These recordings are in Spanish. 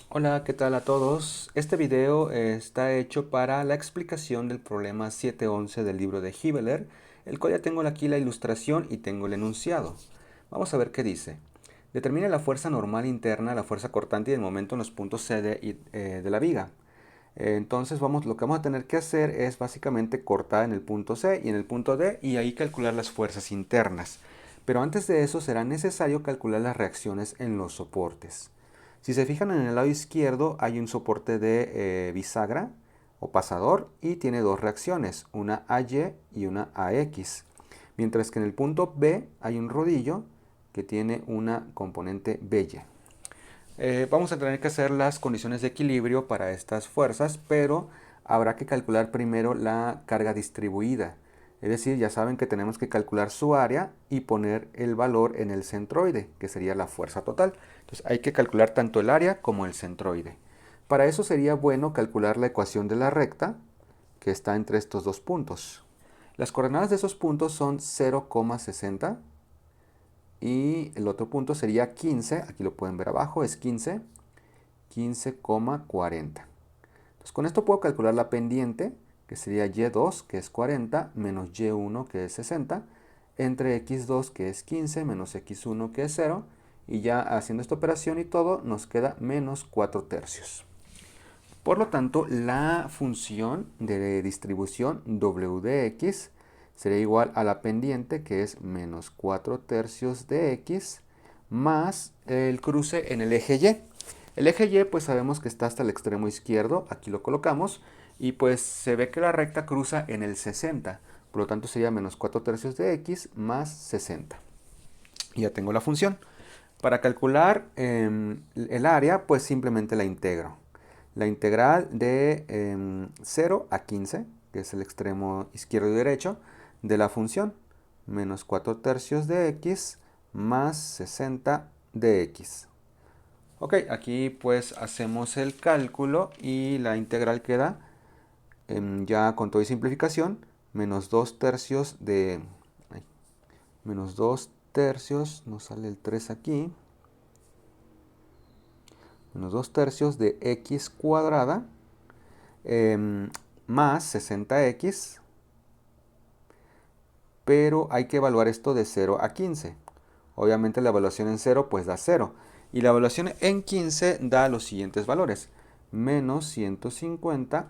Hola, ¿qué tal a todos? Este video está hecho para la explicación del problema 711 del libro de Hibbeler, el cual ya tengo aquí la ilustración y tengo el enunciado. Vamos a ver qué dice. Determine la fuerza normal interna, la fuerza cortante y el momento en los puntos C de la viga. Entonces lo que vamos a tener que hacer es básicamente cortar en el punto C y en el punto D y ahí calcular las fuerzas internas. Pero antes de eso será necesario calcular las reacciones en los soportes. Si se fijan en el lado izquierdo hay un soporte de bisagra o pasador y tiene dos reacciones, una AY y una AX. Mientras que en el punto B hay un rodillo que tiene una componente BY. Vamos a tener que hacer las condiciones de equilibrio para estas fuerzas, pero habrá que calcular primero la carga distribuida. Es decir, ya saben que tenemos que calcular su área y poner el valor en el centroide, que sería la fuerza total. Entonces hay que calcular tanto el área como el centroide. Para eso sería bueno calcular la ecuación de la recta, que está entre estos dos puntos. Las coordenadas de esos puntos son 0,60 y el otro punto sería 15, aquí lo pueden ver abajo, es 15, 15,40. Entonces con esto puedo calcular la pendiente, que sería y2, que es 40, menos y1, que es 60, entre x2, que es 15, menos x1, que es 0, y ya haciendo esta operación y todo, nos queda menos 4 tercios. Por lo tanto, la función de distribución w de x sería igual a la pendiente, que es menos 4 tercios de x, más el cruce en el eje y. El eje y pues sabemos que está hasta el extremo izquierdo, aquí lo colocamos, y pues se ve que la recta cruza en el 60, por lo tanto sería menos 4 tercios de x más 60. Y ya tengo la función. Para calcular el área, pues simplemente la integro. La integral de 0 a 15, que es el extremo izquierdo y derecho, de la función, menos 4 tercios de x más 60 de x. Ok, aquí pues hacemos el cálculo y la integral queda ya con toda simplificación, menos 2 tercios de... ay, menos 2 tercios, nos sale el 3 aquí, menos 2 tercios de x cuadrada más 60x, pero hay que evaluar esto de 0 a 15. Obviamente la evaluación en 0 pues da 0. Y la evaluación en 15 da los siguientes valores. Menos 150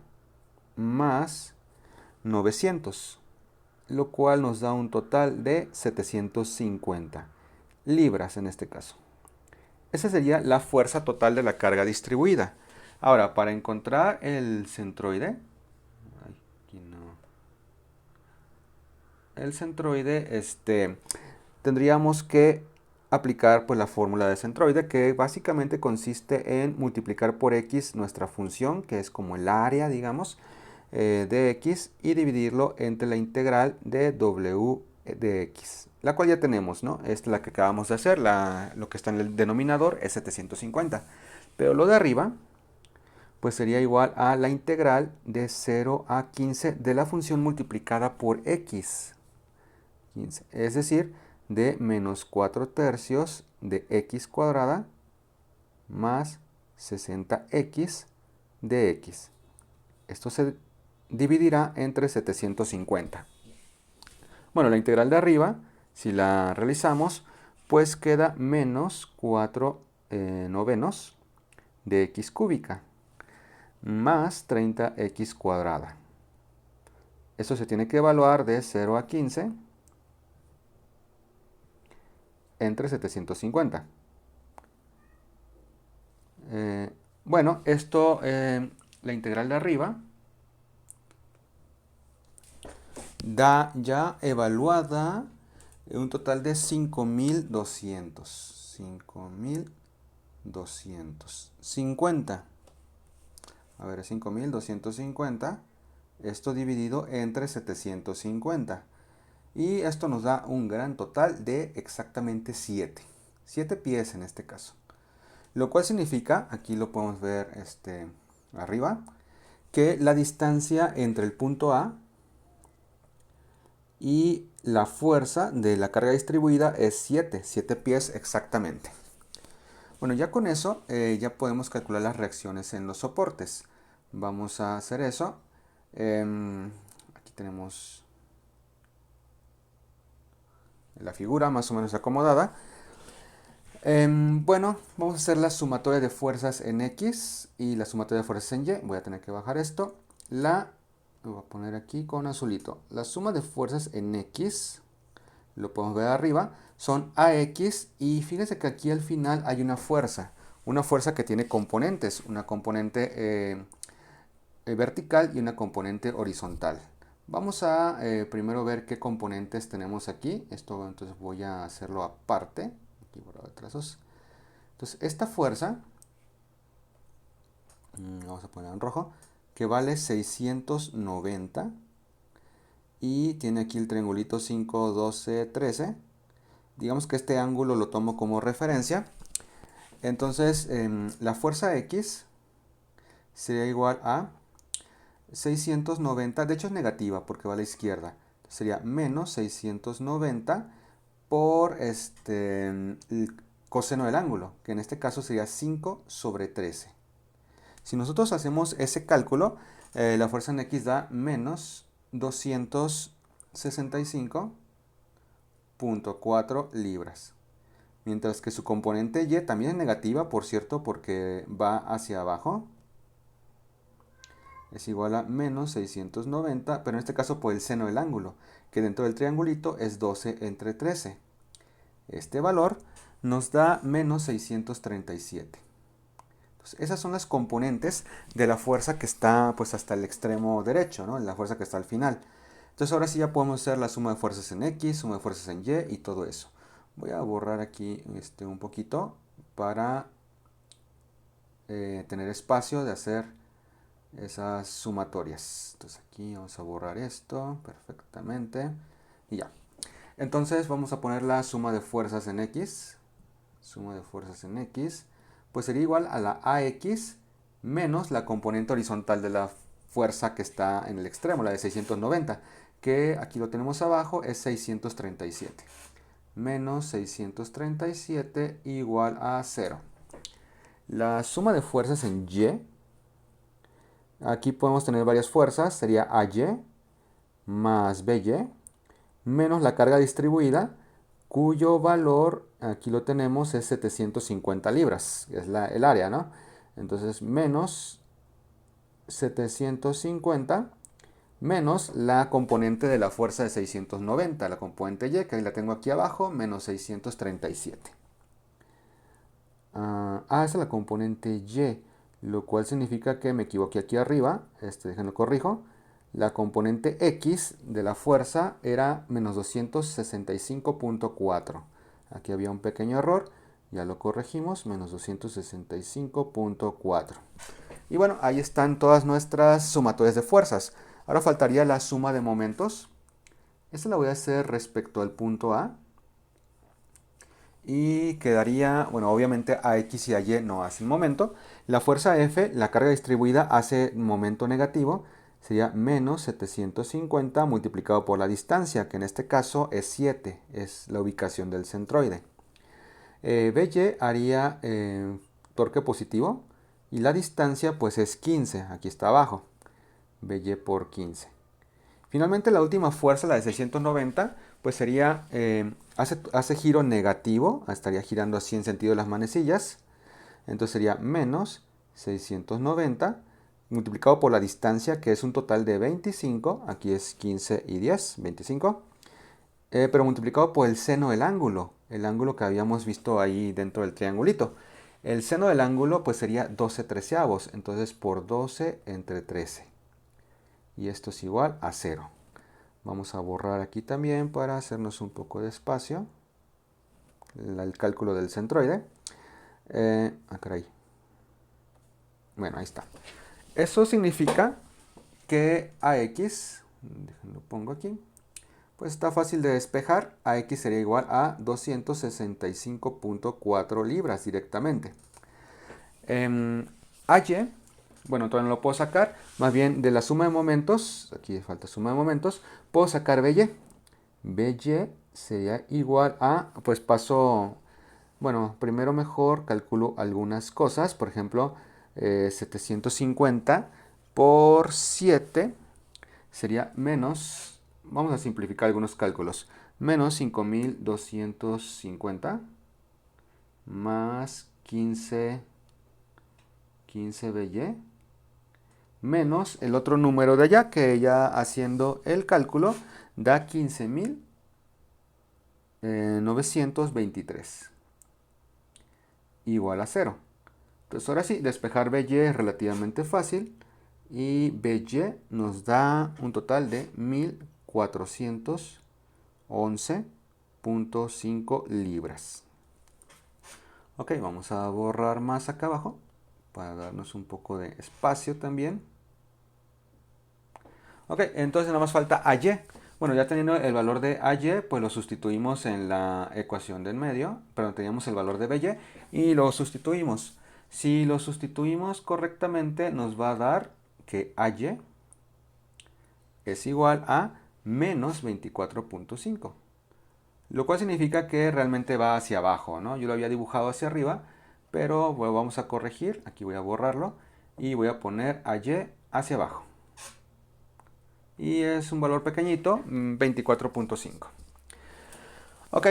más 900, lo cual nos da un total de 750 libras en este caso. Esa sería la fuerza total de la carga distribuida. Ahora, para encontrar el centroide, aquí no, el centroide, tendríamos que aplicar pues la fórmula de centroide, que básicamente consiste en multiplicar por x nuestra función, que es como el área, digamos, de x, y dividirlo entre la integral de w de x, la cual ya tenemos, ¿no? Esta es la que acabamos de hacer, lo que está en el denominador es 750, pero lo de arriba pues sería igual a la integral de 0 a 15 de la función multiplicada por x, 15, es decir, de menos 4 tercios de x cuadrada más 60x de x. Esto se dividirá entre 750. Bueno, la integral de arriba, si la realizamos, pues queda menos 4 novenos de x cúbica más 30x cuadrada. Esto se tiene que evaluar de 0 a 15 entre 750. Bueno, la integral de arriba, da ya evaluada un total de 5.250. A ver, 5.250. Esto dividido entre 750. Y esto nos da un gran total de exactamente 7. 7 pies en este caso. Lo cual significa, aquí lo podemos ver arriba, que la distancia entre el punto A y la fuerza de la carga distribuida es 7 pies exactamente. Bueno, ya con eso ya podemos calcular las reacciones en los soportes. Vamos a hacer eso. Aquí tenemos la figura más o menos acomodada. Bueno, vamos a hacer la sumatoria de fuerzas en X y la sumatoria de fuerzas en Y. Voy a tener que bajar esto. Lo voy a poner aquí con azulito. La suma de fuerzas en X, lo podemos ver arriba, son AX y fíjense que aquí al final hay una fuerza que tiene componentes, una componente vertical y una componente horizontal. Vamos a primero ver qué componentes tenemos aquí. Esto entonces voy a hacerlo aparte. Aquí por de trazos. Entonces esta fuerza, vamos a poner en rojo, que vale 690 y tiene aquí el triangulito 5, 12, 13. Digamos que este ángulo lo tomo como referencia. Entonces la fuerza X sería igual a 690, de hecho es negativa porque va a la izquierda. Sería menos 690 por el coseno del ángulo, que en este caso sería 5 sobre 13. Si nosotros hacemos ese cálculo, la fuerza en X da menos 265.4 libras. Mientras que su componente Y también es negativa, por cierto, porque va hacia abajo. Es igual a menos 690, pero en este caso por el seno del ángulo, que dentro del triangulito es 12 entre 13. Este valor nos da menos 637. Entonces, esas son las componentes de la fuerza que está pues hasta el extremo derecho, ¿no? La fuerza que está al final. Entonces ahora sí ya podemos hacer la suma de fuerzas en X, suma de fuerzas en Y y todo eso. Voy a borrar aquí un poquito para tener espacio de hacer esas sumatorias. Entonces aquí vamos a borrar esto perfectamente y ya. Entonces vamos a poner la suma de fuerzas en X. Suma de fuerzas en X, pues sería igual a la AX menos la componente horizontal de la fuerza que está en el extremo, la de 690, que aquí lo tenemos abajo, es 637. Menos 637 igual a 0. La suma de fuerzas en Y, aquí podemos tener varias fuerzas, sería AY más BY menos la carga distribuida, cuyo valor, aquí lo tenemos, es 750 libras, es el área, ¿no? Entonces, menos 750 menos la componente de la fuerza de 690, la componente Y, que ahí la tengo aquí abajo, menos 637. Esa es la componente Y, lo cual significa que me equivoqué aquí arriba, déjenlo corrijo. La componente X de la fuerza era menos 265.4. Aquí había un pequeño error, ya lo corregimos, menos 265.4. Y bueno, ahí están todas nuestras sumatorias de fuerzas. Ahora faltaría la suma de momentos. Esta la voy a hacer respecto al punto A. Y quedaría, bueno, obviamente a X y a Y no hacen momento. La fuerza F, la carga distribuida, hace momento negativo. Sería menos 750 multiplicado por la distancia, que en este caso es 7, es la ubicación del centroide. BY haría torque positivo y la distancia pues es 15, aquí está abajo, BY por 15. Finalmente la última fuerza, la de 690, pues sería, hace giro negativo, estaría girando así en sentido de las manecillas. Entonces sería menos 690 multiplicado por la distancia, que es un total de 25, aquí es 15 y 10, 25. Pero multiplicado por el seno del ángulo, el ángulo que habíamos visto ahí dentro del triangulito. El seno del ángulo pues sería 12 treceavos, entonces por 12 entre 13. Y esto es igual a 0. Vamos a borrar aquí también para hacernos un poco de espacio. El cálculo del centroide. Caray. Bueno, ahí está. Eso significa que AX, lo pongo aquí, pues está fácil de despejar. AX sería igual a 265.4 libras directamente. AY, bueno, todavía no lo puedo sacar. Más bien de la suma de momentos, aquí falta suma de momentos, puedo sacar BY. BY sería igual a, pues paso Bueno, primero mejor calculo algunas cosas. Por ejemplo, 750 por 7 sería menos, vamos a simplificar algunos cálculos, menos 5250 más 15 BY menos el otro número de allá, que ya haciendo el cálculo da 15.923 igual a 0. Entonces ahora sí, despejar BY es relativamente fácil y BY nos da un total de 1411.5 libras. Ok, vamos a borrar más acá abajo para darnos un poco de espacio también. Ok, entonces nada más falta AY. Bueno, ya teniendo el valor de AY, pues lo sustituimos en la ecuación del medio. Perdón, teníamos el valor de BY y lo sustituimos. Si lo sustituimos correctamente, nos va a dar que AY es igual a menos 24.5. Lo cual significa que realmente va hacia abajo, ¿no? Yo lo había dibujado hacia arriba, pero bueno, vamos a corregir. Aquí voy a borrarlo y voy a poner AY hacia abajo. Y es un valor pequeñito, 24.5. Ok,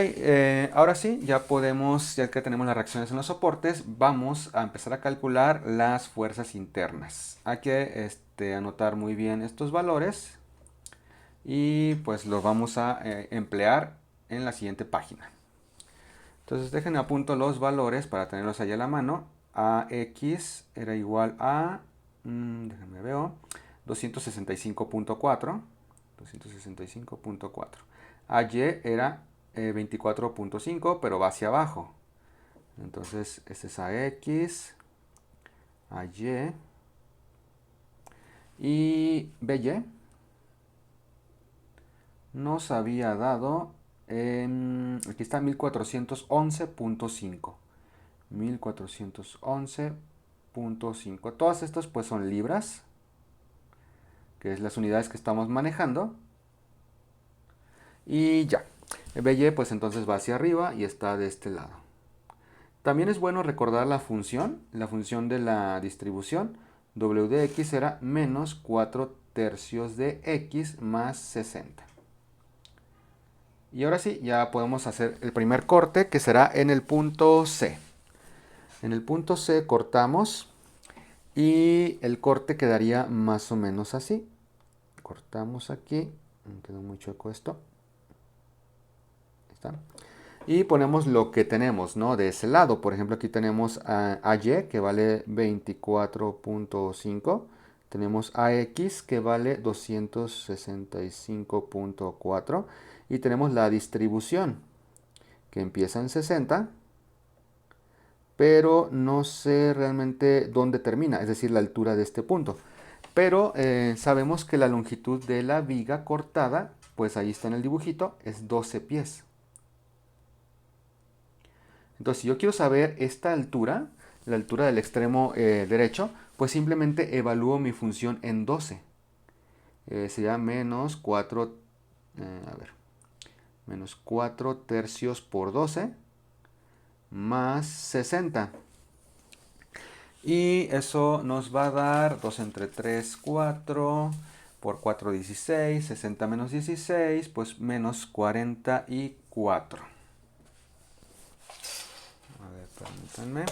ahora sí, ya podemos, ya que tenemos las reacciones en los soportes, vamos a empezar a calcular las fuerzas internas. Hay que anotar muy bien estos valores y pues los vamos a emplear en la siguiente página. Entonces déjenme a punto los valores para tenerlos ahí a la mano. AX era igual a, déjenme veo, 265.4. 265.4. AY era 24.5, pero va hacia abajo. Entonces, este es AX, AY y BY nos había dado, aquí está 1411.5. 1411.5. Todas estas pues son libras, que es las unidades que estamos manejando. Y ya. BY pues entonces va hacia arriba y está de este lado. También es bueno recordar la función de la distribución. W de X era menos 4 tercios de X más 60. Y ahora sí, ya podemos hacer el primer corte, que será en el punto C. En el punto C cortamos y el corte quedaría más o menos así. Cortamos aquí, me quedó muy chueco esto. Ahí está. Y ponemos lo que tenemos, ¿no? De ese lado. Por ejemplo, aquí tenemos a AY, que vale 24.5. Tenemos AX, que vale 265.4. Y tenemos la distribución, que empieza en 60. Pero no sé realmente dónde termina, es decir, la altura de este punto. Pero sabemos que la longitud de la viga cortada, pues ahí está en el dibujito, es 12 pies. Entonces, si yo quiero saber esta altura, la altura del extremo derecho, pues simplemente evalúo mi función en 12. Sería menos 4, menos 4 tercios por 12 más 60. Y eso nos va a dar 2 entre 3, 4, por 4, 16, 60 menos 16, pues menos 44. A ver, permítanme.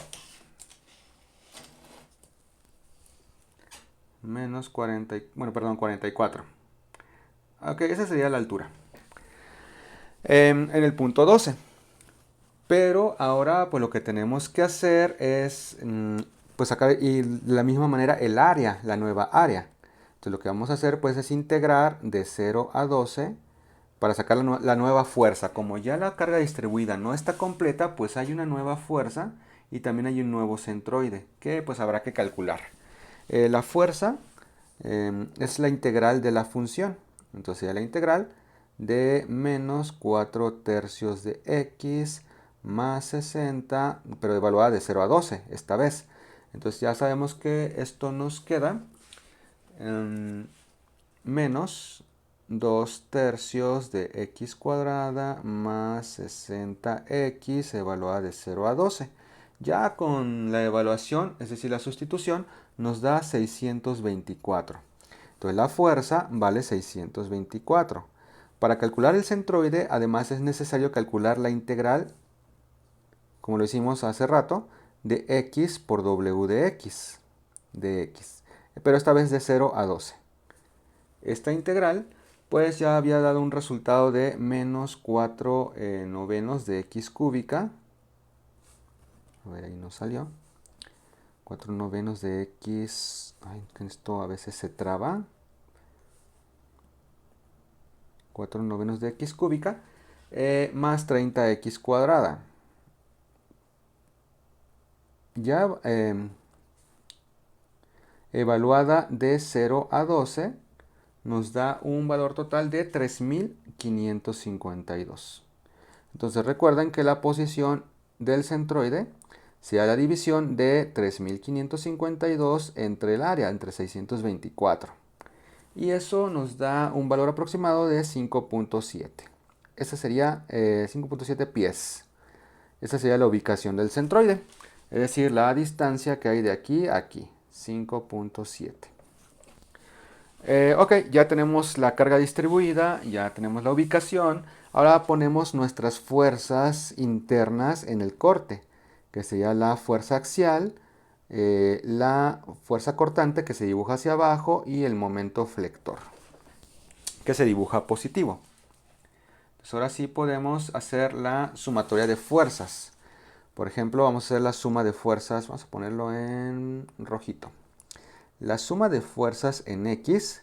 Menos 40, bueno, perdón, 44. Ok, esa sería la altura. En el punto 12. Pero ahora pues lo que tenemos que hacer es pues sacar y de la misma manera el área, la nueva área. Entonces lo que vamos a hacer pues es integrar de 0 a 12 para sacar la nueva fuerza. Como ya la carga distribuida no está completa, pues hay una nueva fuerza y también hay un nuevo centroide que pues habrá que calcular. La fuerza es la integral de la función. Entonces ya la integral de menos 4 tercios de x más 60, pero evaluada de 0 a 12 esta vez. Entonces ya sabemos que esto nos queda menos 2 tercios de x cuadrada más 60x evaluada de 0 a 12. Ya con la evaluación, es decir, la sustitución, nos da 624. Entonces la fuerza vale 624. Para calcular el centroide, además es necesario calcular la integral, como lo hicimos hace rato, de x por w de x, pero esta vez de 0 a 12. Esta integral pues ya había dado un resultado de menos 4 novenos de x cúbica. A ver, ahí nos salió. 4 novenos de x. Ay, esto a veces se traba. 4 novenos de x cúbica más 30x cuadrada. Ya evaluada de 0 a 12 nos da un valor total de 3552. Entonces recuerden que la posición del centroide sea la división de 3552 entre el área, entre 624. Y eso nos da un valor aproximado de 5.7. Ese sería 5.7 pies. Esa sería la ubicación del centroide. Es decir, la distancia que hay de aquí a aquí. 5.7. Ok, ya tenemos la carga distribuida, ya tenemos la ubicación. Ahora ponemos nuestras fuerzas internas en el corte, que sería la fuerza axial, la fuerza cortante que se dibuja hacia abajo y el momento flector, que se dibuja positivo. Entonces ahora sí podemos hacer la sumatoria de fuerzas. Por ejemplo, vamos a hacer la suma de fuerzas, vamos a ponerlo en rojito. La suma de fuerzas en X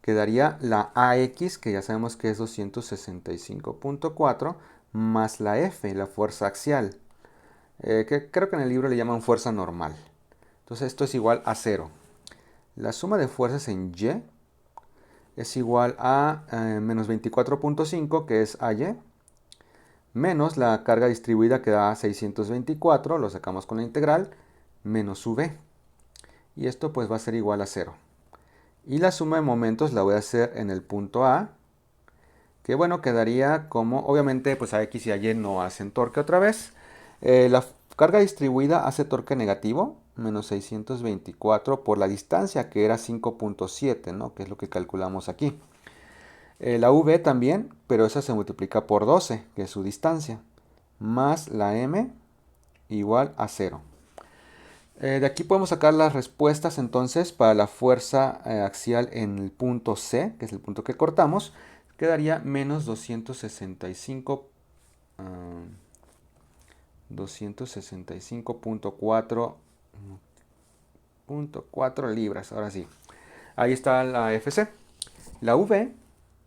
quedaría la AX, que ya sabemos que es 265.4, más la F, la fuerza axial, que creo que en el libro le llaman fuerza normal. Entonces esto es igual a 0. La suma de fuerzas en Y es igual a menos 24.5, que es AY, menos la carga distribuida que da 624, lo sacamos con la integral, menos V. Y esto pues va a ser igual a 0. Y la suma de momentos la voy a hacer en el punto A, que bueno, quedaría como, obviamente pues a X y a Y no hacen torque otra vez. La carga distribuida hace torque negativo, menos 624 por la distancia que era 5.7, ¿no? Que es lo que calculamos aquí. La V también, pero esa se multiplica por 12, que es su distancia, más la M igual a 0. De aquí podemos sacar las respuestas entonces para la fuerza axial en el punto C, que es el punto que cortamos. Quedaría menos 265.4 libras. Ahora sí. Ahí está la FC. La V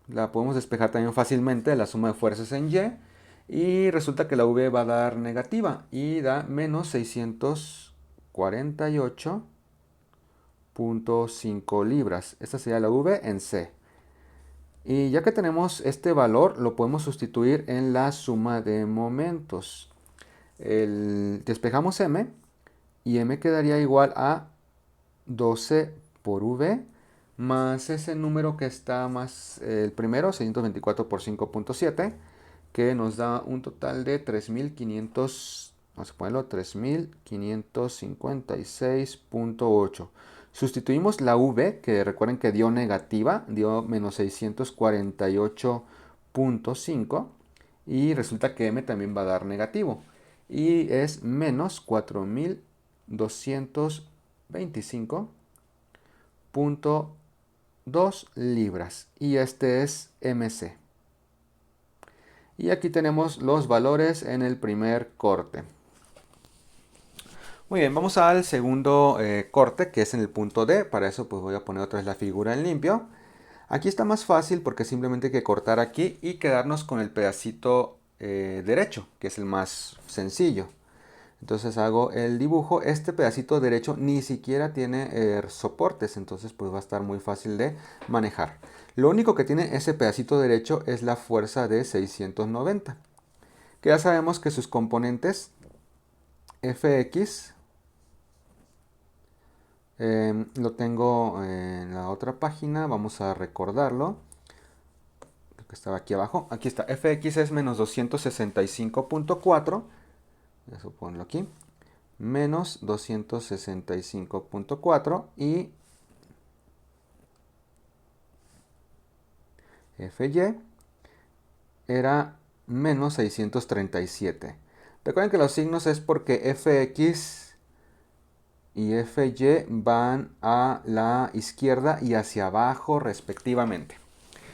la podemos despejar también fácilmente, la suma de fuerzas en Y. Y resulta que la V va a dar negativa y da menos 648.5 libras. Esta sería la V en C. Y ya que tenemos este valor, lo podemos sustituir en la suma de momentos. Despejamos M y M quedaría igual a 12 por V más ese número que está más el primero, 624 por 5.7, que nos da un total de 3.500, vamos a ponerlo 3.556.8. Sustituimos la V, que recuerden que dio negativa, dio menos 648.5, y resulta que M también va a dar negativo, y es menos 4.225.2 libras, y este es MC. Y aquí tenemos los valores en el primer corte. Muy bien, vamos al segundo corte, que es en el punto D. Para eso pues voy a poner otra vez la figura en limpio. Aquí está más fácil porque simplemente hay que cortar aquí y quedarnos con el pedacito derecho, que es el más sencillo. Entonces hago el dibujo. Este pedacito derecho ni siquiera tiene soportes, entonces pues va a estar muy fácil de manejar. Lo único que tiene ese pedacito derecho es la fuerza de 690, que ya sabemos que sus componentes Fx lo tengo en la otra página, vamos a recordarlo. que estaba aquí abajo. Aquí está, fx es menos 265.4. Eso ponlo aquí. Menos 265.4 y fy era menos 637. Recuerden que los signos es porque fx y fy van a la izquierda y hacia abajo respectivamente.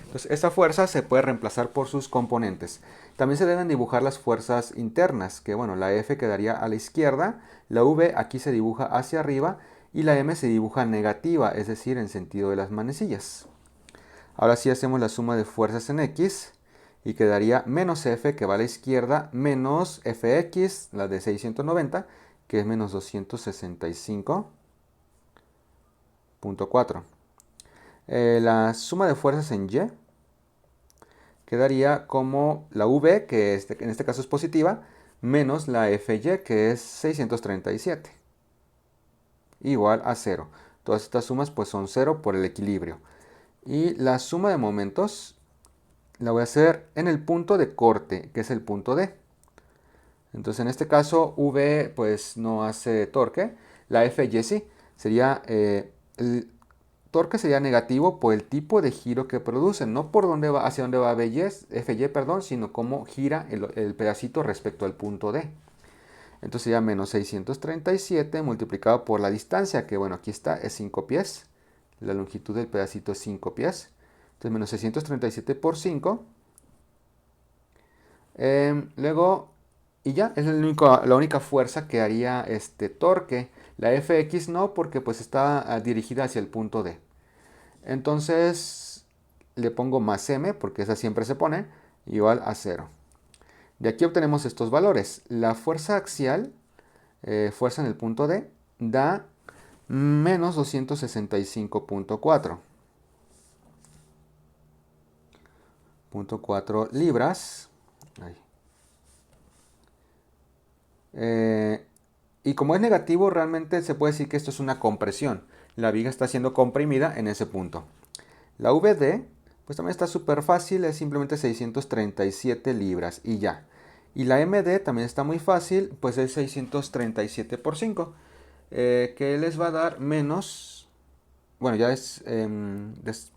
Entonces, esta fuerza se puede reemplazar por sus componentes. También se deben dibujar las fuerzas internas, que bueno, la F quedaría a la izquierda, la V aquí se dibuja hacia arriba y la M se dibuja negativa, es decir, en sentido de las manecillas. Ahora sí hacemos la suma de fuerzas en X y quedaría menos F, que va a la izquierda, menos Fx, la de 690, que es menos 265.4. La suma de fuerzas en Y quedaría como la V, que en este caso es positiva, menos la FY, que es 637, igual a 0. Todas estas sumas pues son 0 por el equilibrio. Y la suma de momentos la voy a hacer en el punto de corte, que es el punto D. Entonces en este caso V pues no hace torque, la FY sí, sería el torque sería negativo por el tipo de giro que produce, no por dónde va, hacia dónde va FY, perdón, sino cómo gira el pedacito respecto al punto D. Entonces sería menos 637 multiplicado por la distancia, que bueno, aquí está, es 5 pies. La longitud del pedacito es 5 pies. Entonces menos 637 por 5. Luego, y ya, es la única fuerza que haría este torque. La Fx no, porque pues está dirigida hacia el punto D. Entonces le pongo más m, porque esa siempre se pone, igual a 0. De aquí obtenemos estos valores. La fuerza axial, fuerza en el punto D, da menos 265.4. 4 libras. Y como es negativo, realmente se puede decir que esto es una compresión. La viga está siendo comprimida en ese punto. La VD, pues también está súper fácil, es simplemente 637 libras y ya. Y la MD también está muy fácil, pues es 637 por 5, que les va a dar menos... Bueno, ya es...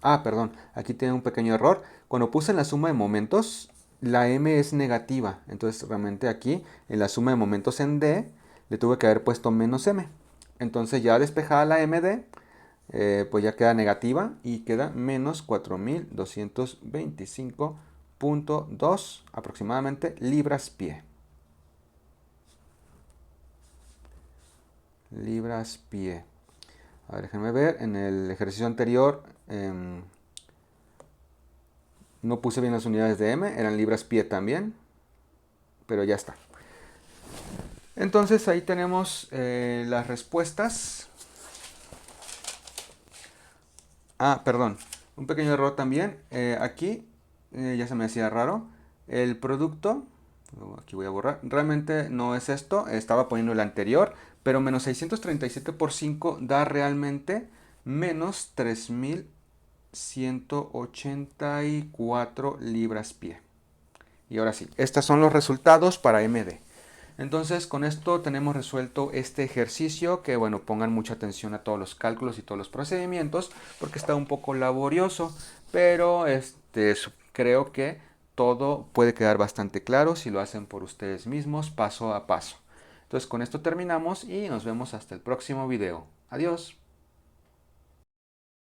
perdón, aquí tiene un pequeño error. Cuando puse en la suma de momentos, la M es negativa. Entonces realmente aquí, en la suma de momentos en D, le tuve que haber puesto menos M. Entonces ya despejada la MD, pues ya queda negativa y queda menos 4225.2 aproximadamente libras pie. Libras pie. A ver, déjenme ver, en el ejercicio anterior no puse bien las unidades de M, eran libras pie también, pero ya está. Entonces ahí tenemos las respuestas. Perdón, un pequeño error también. Aquí ya se me hacía raro. El producto, aquí voy a borrar, realmente no es esto, estaba poniendo el anterior, pero menos 637 por 5 da realmente menos 3184 libras pie. Y ahora sí, estos son los resultados para MD. Entonces con esto tenemos resuelto este ejercicio, que bueno, pongan mucha atención a todos los cálculos y todos los procedimientos porque está un poco laborioso, pero creo que todo puede quedar bastante claro si lo hacen por ustedes mismos paso a paso. Entonces con esto terminamos y nos vemos hasta el próximo video. Adiós.